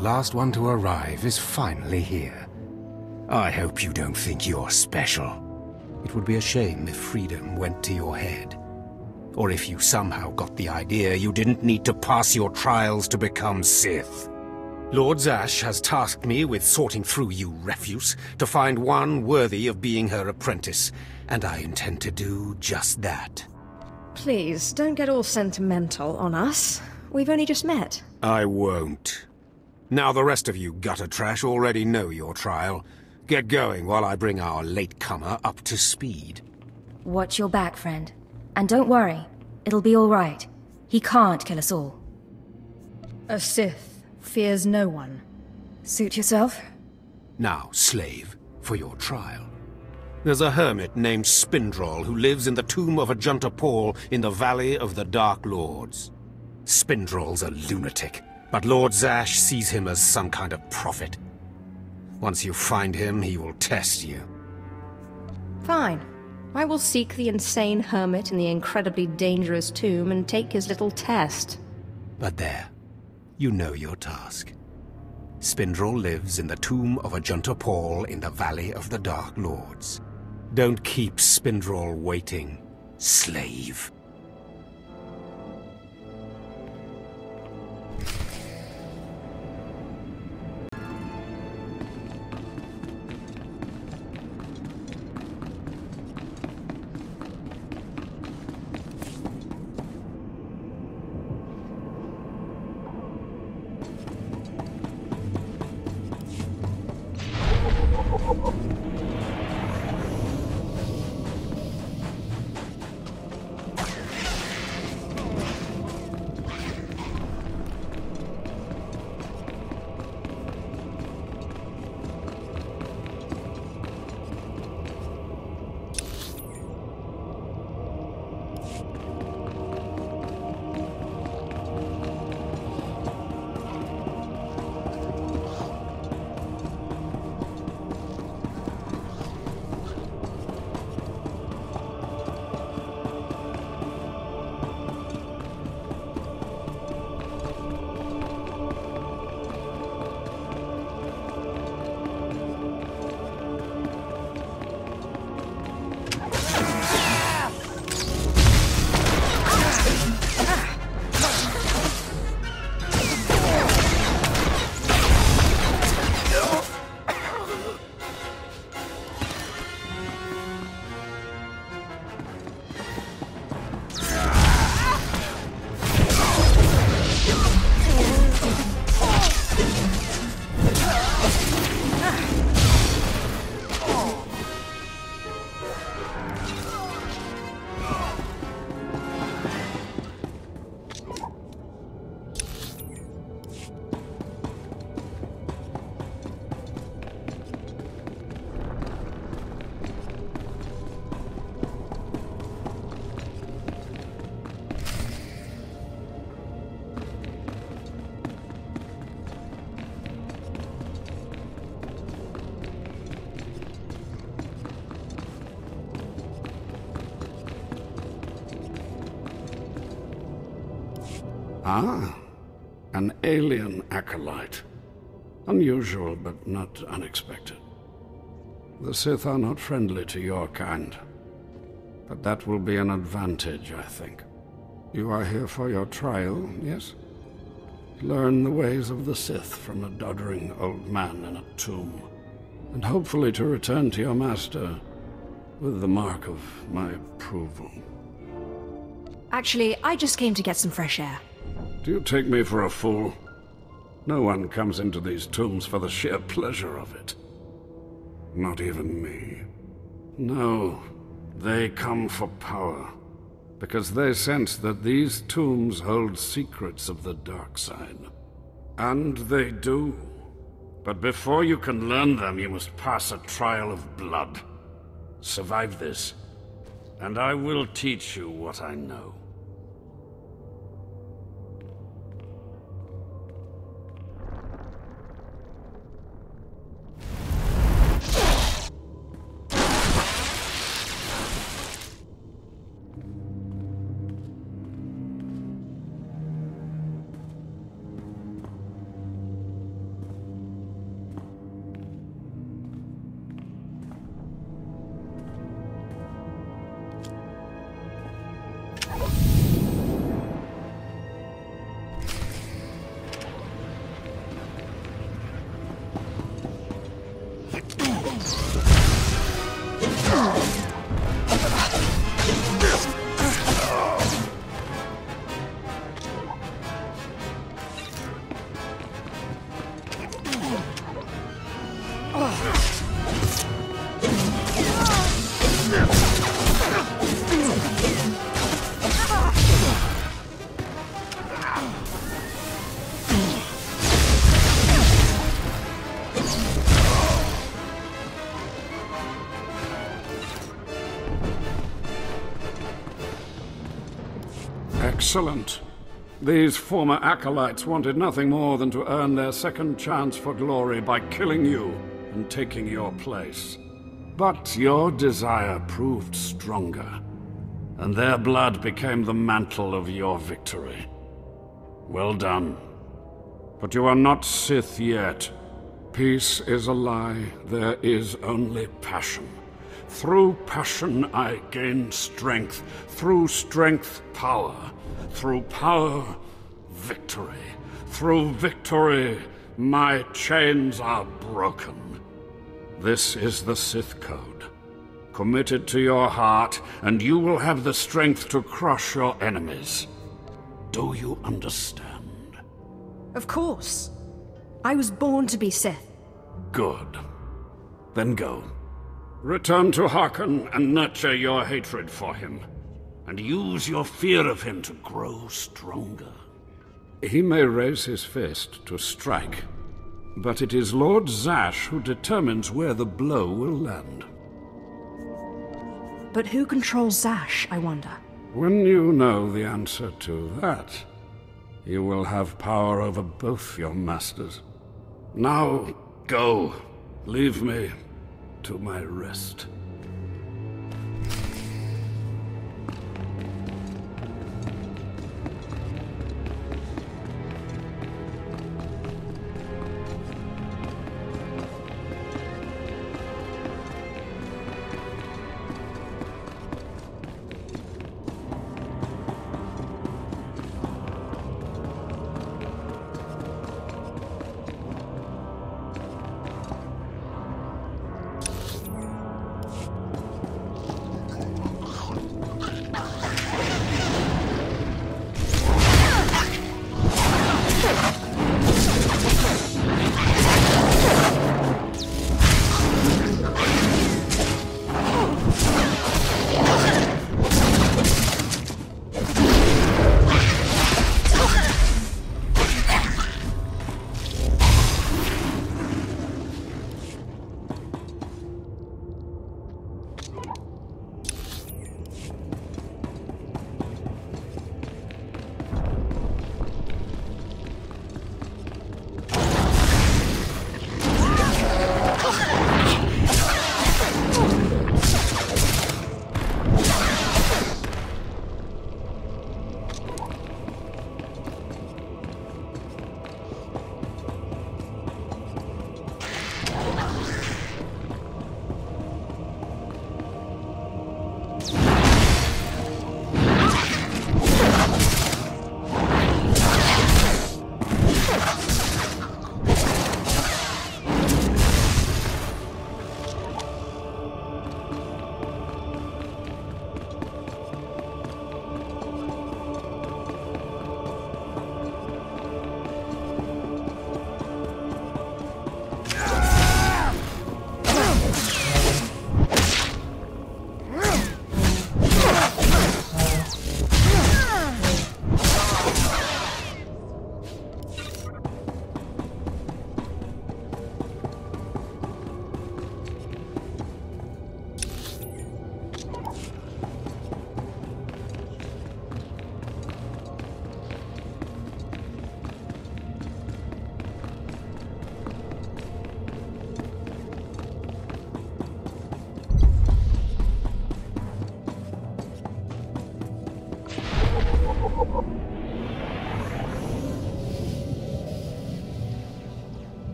last one to arrive is finally here. I hope you don't think you're special. It would be a shame if freedom went to your head. Or if you somehow got the idea you didn't need to pass your trials to become Sith. Lord Zash has tasked me with sorting through you refuse to find one worthy of being her apprentice, and I intend to do just that. Please, don't get all sentimental on us. We've only just met. I won't. Now the rest of you gutter trash already know your trial. Get going while I bring our latecomer up to speed. Watch your back, friend. And don't worry, it'll be all right. He can't kill us all. A Sith fears no one. Suit yourself? Now, slave, for your trial. There's a hermit named Spindrol who lives in the tomb of Ajunta Paul in the Valley of the Dark Lords. Spindrol's a lunatic, but Lord Zash sees him as some kind of prophet. Once you find him, he will test you. Fine. I will seek the insane hermit in the incredibly dangerous tomb and take his little test. But there, you know your task. Spindrol lives in the tomb of Ajunta Paul in the Valley of the Dark Lords. Don't keep Spindrol waiting, slave. Ah, an alien acolyte. Unusual, but not unexpected. The Sith are not friendly to your kind. But that will be an advantage, I think. You are here for your trial, yes? Learn the ways of the Sith from a doddering old man in a tomb. And hopefully to return to your master with the mark of my approval. Actually, I just came to get some fresh air. Do you take me for a fool? No one comes into these tombs for the sheer pleasure of it. Not even me. No, they come for power. Because they sense that these tombs hold secrets of the dark side. And they do. But before you can learn them, you must pass a trial of blood. Survive this, and I will teach you what I know. Excellent. These former acolytes wanted nothing more than to earn their second chance for glory by killing you and taking your place. But your desire proved stronger, and their blood became the mantle of your victory. Well done. But you are not Sith yet. Peace is a lie. There is only passion. Through passion I gain strength. Through strength, power. Through power, victory. Through victory, my chains are broken. This is the Sith Code. Commit it to your heart, and you will have the strength to crush your enemies. Do you understand? Of course. I was born to be Sith. Good. Then go. Return to Harkon and nurture your hatred for him. And use your fear of him to grow stronger. He may raise his fist to strike, but it is Lord Zash who determines where the blow will land. But who controls Zash, I wonder? When you know the answer to that, you will have power over both your masters. Now, go. Leave me to my rest.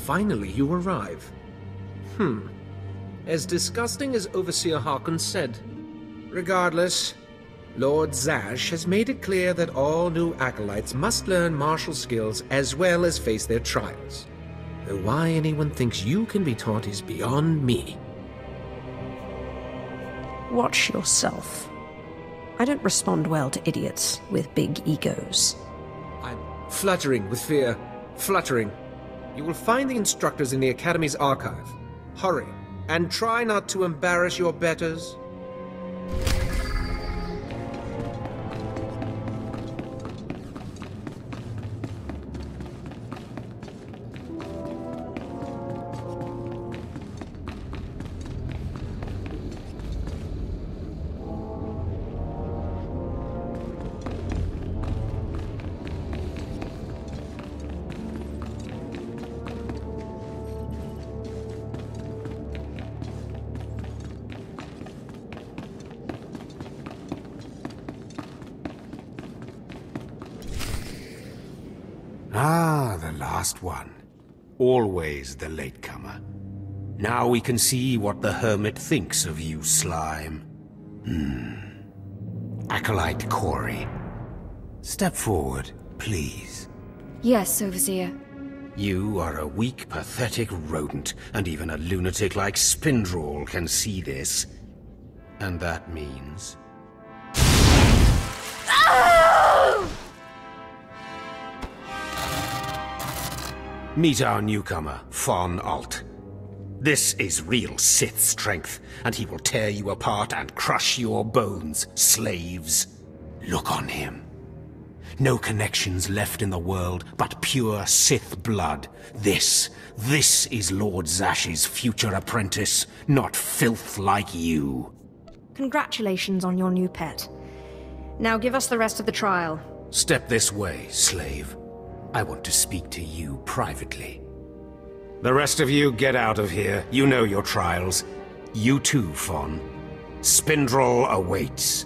Finally, you arrive. As disgusting as Overseer Harkon said. Regardless, Lord Zash has made it clear that all new acolytes must learn martial skills as well as face their trials. Though why anyone thinks you can be taught is beyond me. Watch yourself. I don't respond well to idiots with big egos. I'm fluttering with fear. Fluttering. You will find the instructors in the Academy's archive. Hurry, and try not to embarrass your betters. Ah, the last one. Always the latecomer. Now we can see what the Hermit thinks of you, slime. Acolyte Corey. Step forward, please. Yes, Overseer. You are a weak, pathetic rodent, and even a lunatic like Spindrel can see this. And that means... Meet our newcomer, Von Alt. This is real Sith strength, and he will tear you apart and crush your bones, slaves. Look on him. No connections left in the world, but pure Sith blood. This is Lord Zash's future apprentice, not filth like you. Congratulations on your new pet. Now give us the rest of the trial. Step this way, slave. I want to speak to you privately. The rest of you get out of here. You know your trials. You too, Fawn. Spindrel awaits.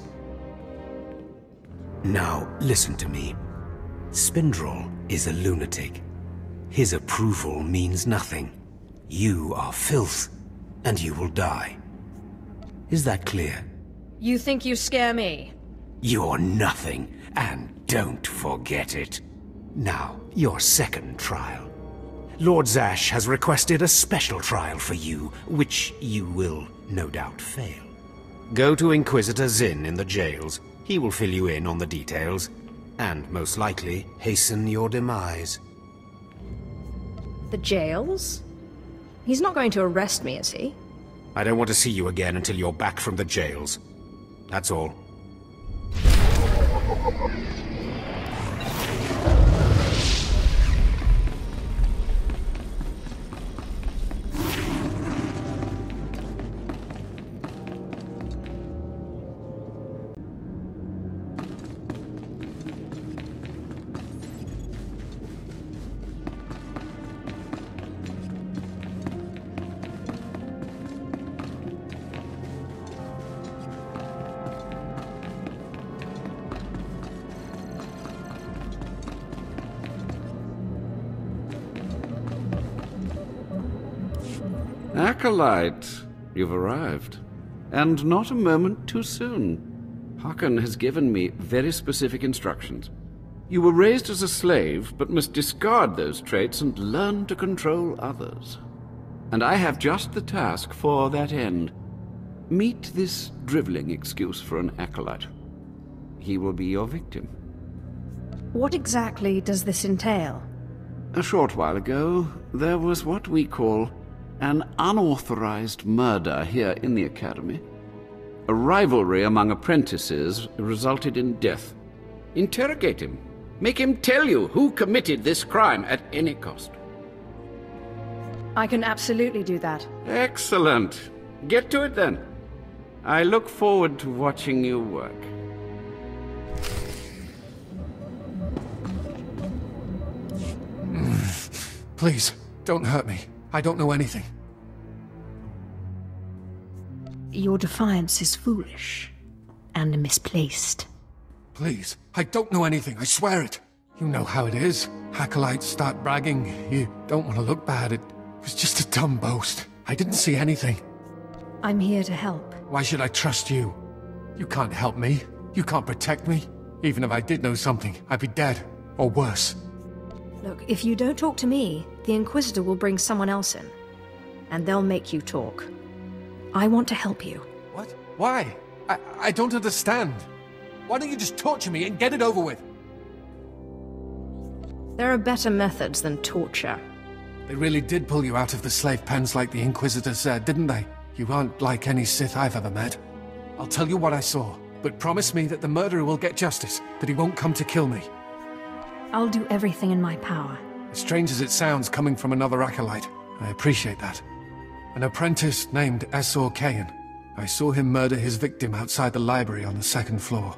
Now, listen to me. Spindrel is a lunatic. His approval means nothing. You are filth, and you will die. Is that clear? You think you scare me? You're nothing, and don't forget it. Now, your second trial. Lord Zash has requested a special trial for you, which you will no doubt fail. Go to Inquisitor Zinn in the jails. He will fill you in on the details, and most likely hasten your demise. The jails? He's not going to arrest me, is he? I don't want to see you again until you're back from the jails. That's all. Acolyte, you've arrived. And not a moment too soon. Hakan has given me very specific instructions. You were raised as a slave, but must discard those traits and learn to control others. And I have just the task for that end. Meet this driveling excuse for an acolyte. He will be your victim. What exactly does this entail? A short while ago, there was what we call an unauthorized murder here in the Academy. A rivalry among apprentices resulted in death. Interrogate him. Make him tell you who committed this crime at any cost. I can absolutely do that. Excellent. Get to it then. I look forward to watching you work. Please, don't hurt me. I don't know anything. Your defiance is foolish and misplaced. Please, I don't know anything, I swear it. You know how it is. Acolytes start bragging. You don't want to look bad. It was just a dumb boast. I didn't see anything. I'm here to help. Why should I trust you? You can't help me. You can't protect me. Even if I did know something, I'd be dead. Or worse. Look, if you don't talk to me, the Inquisitor will bring someone else in. And they'll make you talk. I want to help you. What? Why? I don't understand. Why don't you just torture me and get it over with? There are better methods than torture. They really did pull you out of the slave pens like the Inquisitor said, didn't they? You aren't like any Sith I've ever met. I'll tell you what I saw, but promise me that the murderer will get justice, that he won't come to kill me. I'll do everything in my power. As strange as it sounds coming from another acolyte, I appreciate that. An apprentice named SWTOR Kayan. I saw him murder his victim outside the library on the second floor.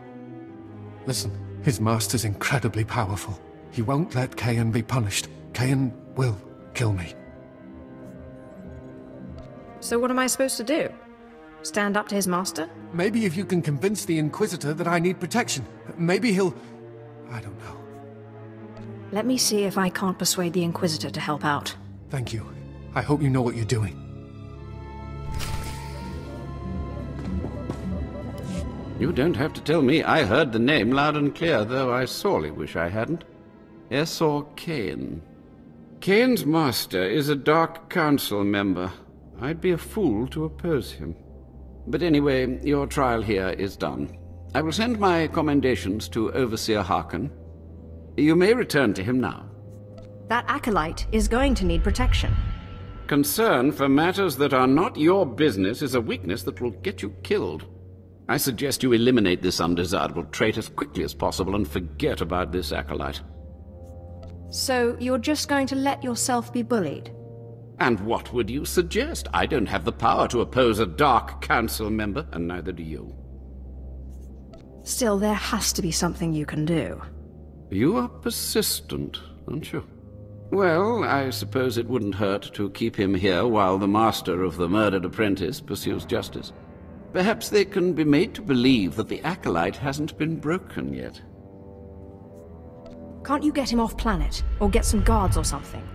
Listen, his master's incredibly powerful. He won't let Kayan be punished. Kayan will kill me. So what am I supposed to do? Stand up to his master? Maybe if you can convince the Inquisitor that I need protection. Maybe he'll... I don't know. Let me see if I can't persuade the Inquisitor to help out. Thank you. I hope you know what you're doing. You don't have to tell me. I heard the name loud and clear, though I sorely wish I hadn't. SWTOR Cain. Cain's master is a Dark Council member. I'd be a fool to oppose him. But anyway, your trial here is done. I will send my commendations to Overseer Harkon. You may return to him now. That Acolyte is going to need protection. Concern for matters that are not your business is a weakness that will get you killed. I suggest you eliminate this undesirable trait as quickly as possible and forget about this Acolyte. So you're just going to let yourself be bullied? And what would you suggest? I don't have the power to oppose a Dark Council member, and neither do you. Still, there has to be something you can do. You are persistent, aren't you? Well, I suppose it wouldn't hurt to keep him here while the master of the murdered apprentice pursues justice. Perhaps they can be made to believe that the Acolyte hasn't been broken yet. Can't you get him off planet, or get some guards or something?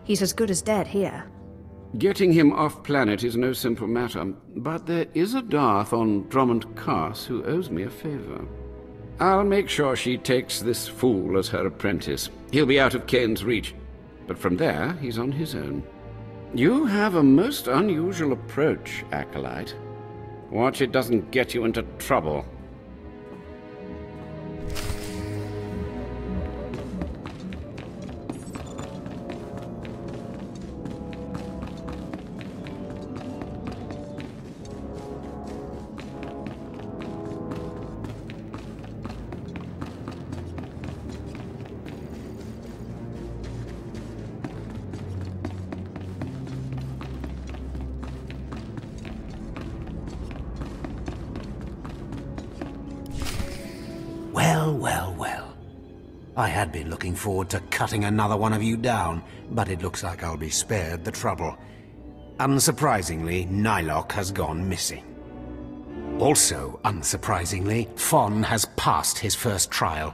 He's as good as dead here. Getting him off planet is no simple matter, but there is a Darth on Drummond Cass who owes me a favor. I'll make sure she takes this fool as her apprentice. He'll be out of Cain's reach, but from there he's on his own. You have a most unusual approach, Acolyte. Watch it doesn't get you into trouble. Well. I had been looking forward to cutting another one of you down, but it looks like I'll be spared the trouble. Unsurprisingly, Nylock has gone missing. Also, unsurprisingly, Fon has passed his first trial.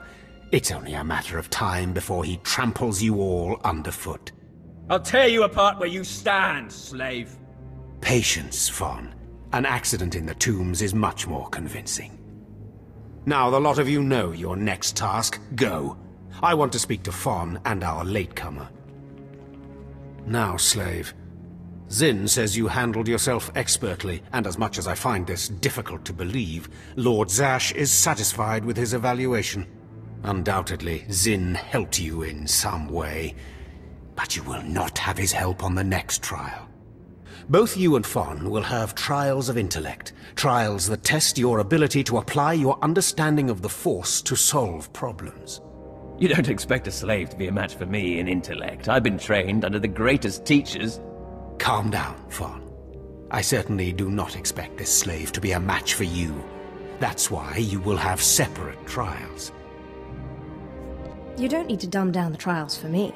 It's only a matter of time before he tramples you all underfoot. I'll tear you apart where you stand, slave. Patience, Fon. An accident in the tombs is much more convincing. Now, the lot of you know your next task. Go. I want to speak to Fon and our latecomer. Now, slave. Zin says you handled yourself expertly, and as much as I find this difficult to believe, Lord Zash is satisfied with his evaluation. Undoubtedly, Zin helped you in some way, but you will not have his help on the next trial. Both you and Fon will have trials of intellect, trials that test your ability to apply your understanding of the Force to solve problems. You don't expect a slave to be a match for me in intellect. I've been trained under the greatest teachers. Calm down, Fon. I certainly do not expect this slave to be a match for you. That's why you will have separate trials. You don't need to dumb down the trials for me.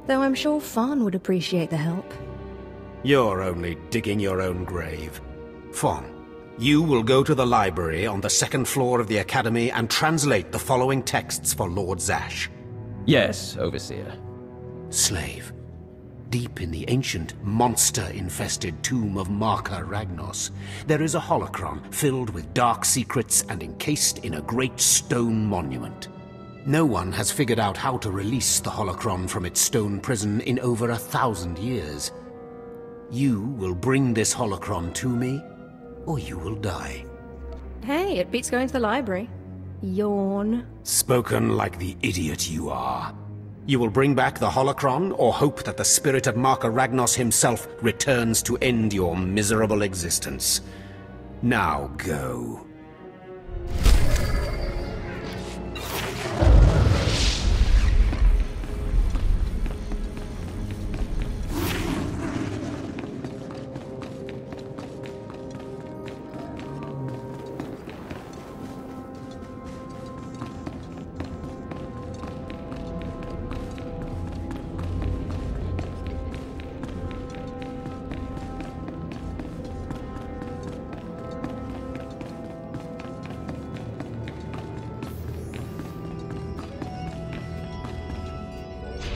Though I'm sure Fon would appreciate the help. You're only digging your own grave. Fon, you will go to the library on the second floor of the Academy and translate the following texts for Lord Zash. Yes, Overseer. Slave, deep in the ancient, monster-infested tomb of Marka Ragnos, there is a holocron filled with dark secrets and encased in a great stone monument. No one has figured out how to release the holocron from its stone prison in over 1,000 years. You will bring this holocron to me, or you will die. Hey, it beats going to the library. Yawn. Spoken like the idiot you are. You will bring back the holocron, or hope that the spirit of Marka Ragnos himself returns to end your miserable existence. Now go.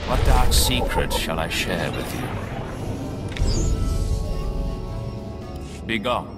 What dark secret shall I share with you? Be gone.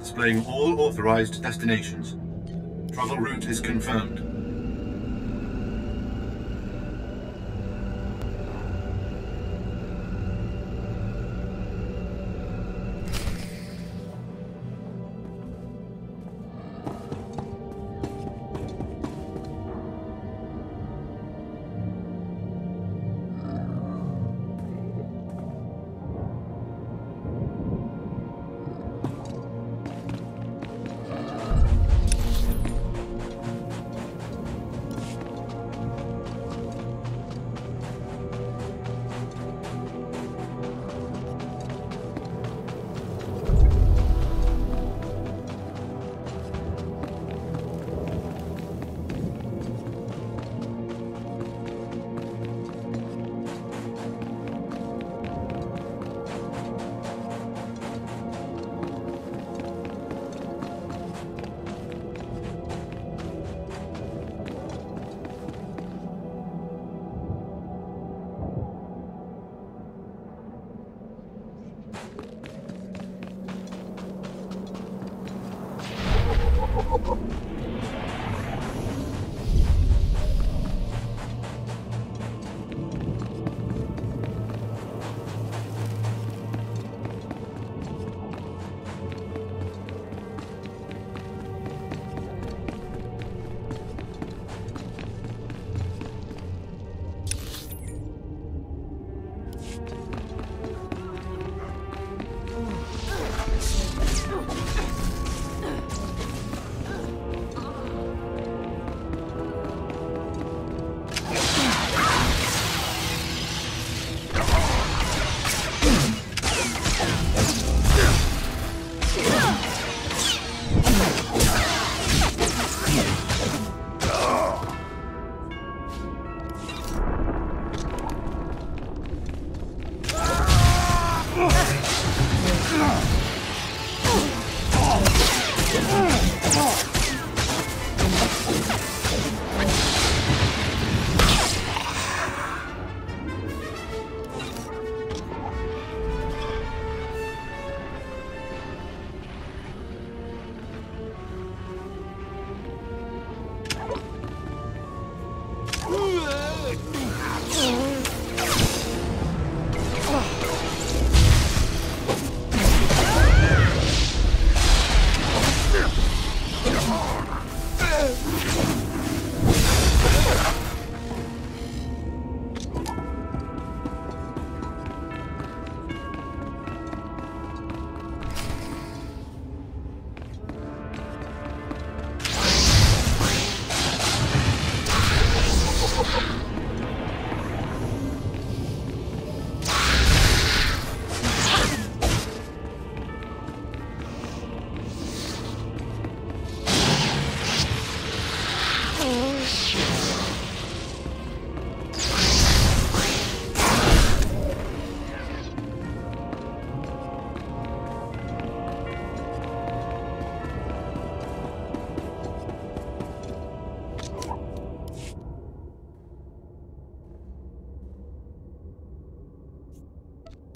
Displaying all authorized destinations. Travel route is confirmed.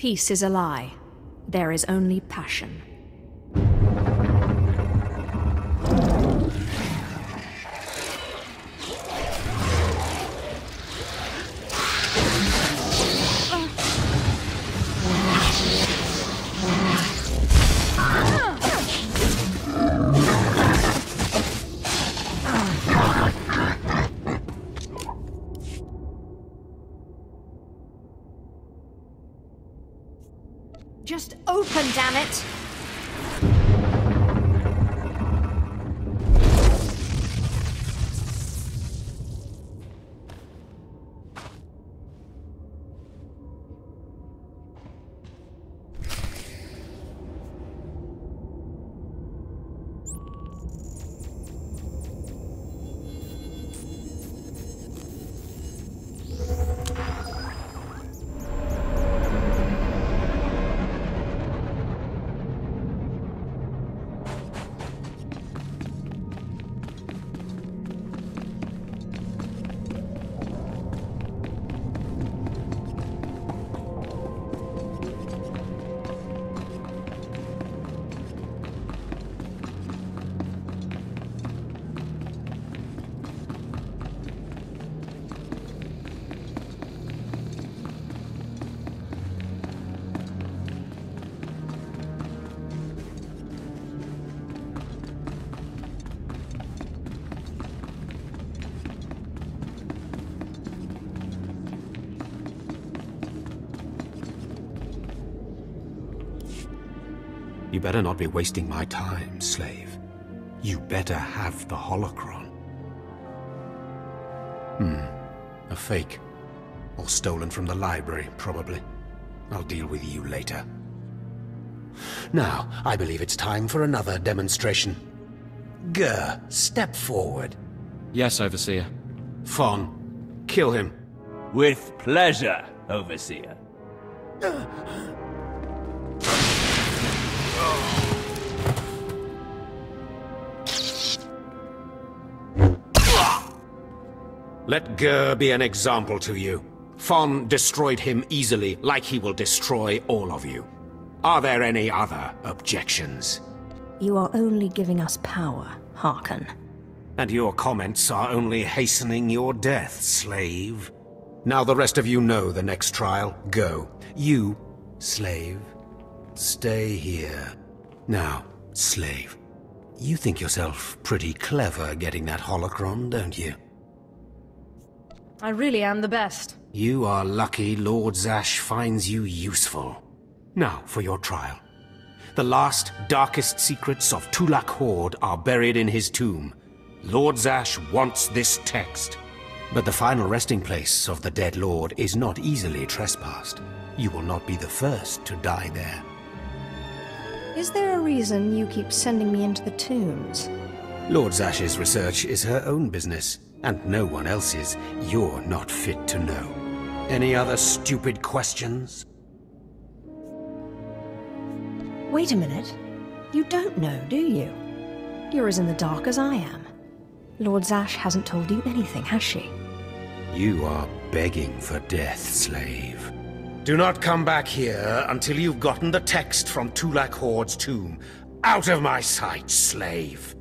Peace is a lie. There is only passion. Just open, damn it! You better not be wasting my time, slave. You better have the holocron. A fake. Or stolen from the library, probably. I'll deal with you later. Now, I believe it's time for another demonstration. Gur, step forward. Yes, Overseer. Fon, kill him. With pleasure, Overseer. Let Gur be an example to you. Fon destroyed him easily, like he will destroy all of you. Are there any other objections? You are only giving us power, Harkon. And your comments are only hastening your death, slave. Now the rest of you know the next trial. Go. You, slave, stay here. Now, slave, you think yourself pretty clever getting that holocron, don't you? I really am the best. You are lucky Lord Zash finds you useful. Now for your trial. The last, darkest secrets of Tulak Hord are buried in his tomb. Lord Zash wants this text. But the final resting place of the dead lord is not easily trespassed. You will not be the first to die there. Is there a reason you keep sending me into the tombs? Lord Zash's research is her own business, and no one else's. You're not fit to know. Any other stupid questions? Wait a minute. You don't know, do you? You're as in the dark as I am. Lord Zash hasn't told you anything, has she? You are begging for death, slave. Do not come back here until you've gotten the text from Tulak Hord's tomb. Out of my sight, slave!